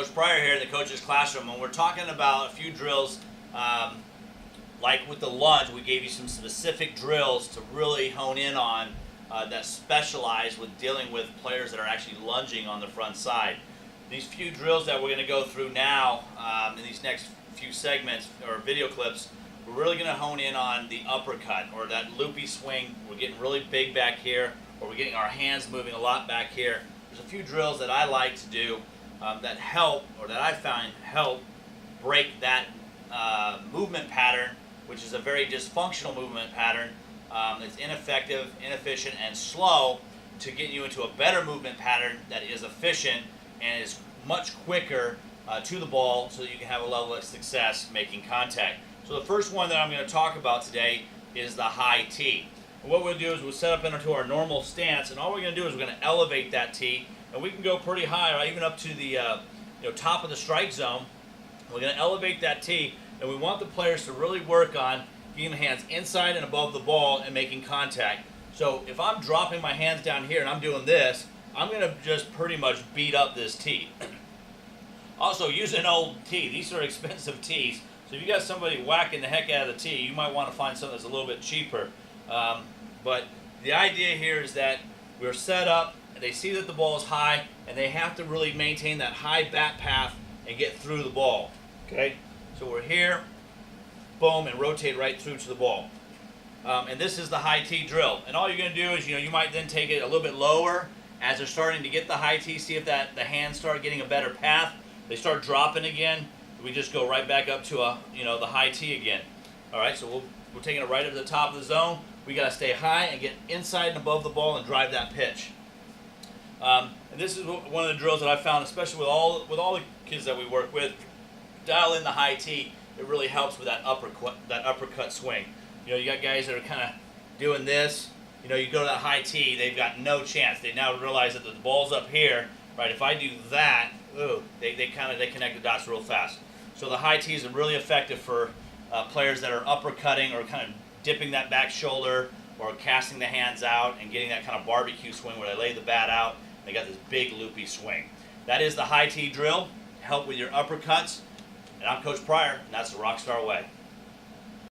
Coach Pryor here in the coach's classroom, and we're talking about a few drills. Like with the lunge, we gave you some specific drills to really hone in on that specialize with dealing with players that are actually lunging on the front side. These few drills that we're going to go through now in these next few segments or video clips, we're really going to hone in on the uppercut or that loopy swing. We're getting really big back here, or we're getting our hands moving a lot back here. There's a few drills that I like to do that help, or that I find help break that movement pattern, which is a very dysfunctional movement pattern. It's ineffective, inefficient, and slow, to get you into a better movement pattern that is efficient and is much quicker to the ball, so that you can have a level of success making contact. So the first one that I'm going to talk about today is the high tee. And what we'll do is we'll set up into our normal stance, and all we're going to do is we're going to elevate that tee, and we can go pretty high, right, even up to the top of the strike zone. We're going to elevate that tee, and we want the players to really work on getting the hands inside and above the ball and making contact. So if I'm dropping my hands down here and I'm doing this, I'm going to just pretty much beat up this tee. Also, use an old tee. These are expensive tees. So if you got somebody whacking the heck out of the tee, you might want to find something that's a little bit cheaper. But the idea here is that we're set up, and they see that the ball is high, and they have to really maintain that high bat path and get through the ball. Okay? So we're here, boom, and rotate right through to the ball. And this is the high tee drill. And all you're going to do is, you might then take it a little bit lower as they're starting to get the high tee. See if the hands start getting a better path. They start dropping again. We just go right back up to the high tee again. All right, so we're taking it right up to the top of the zone. We got to stay high and get inside and above the ball and drive that pitch. And this is one of the drills that I found, especially with all the kids that we work with. Dial in the high tee. It really helps with that uppercut swing. You got guys that are kind of doing this. You go to that high tee, they've got no chance. They now realize that the ball's up here, right? If I do that, they connect the dots real fast. So the high tees are really effective for players that are uppercutting or kind of dipping that back shoulder or casting the hands out and getting that kind of barbecue swing where they lay the bat out. They got this big loopy swing. That is the high tee drill. Help with your uppercuts. And I'm Coach Pryor, and that's the RockStar way.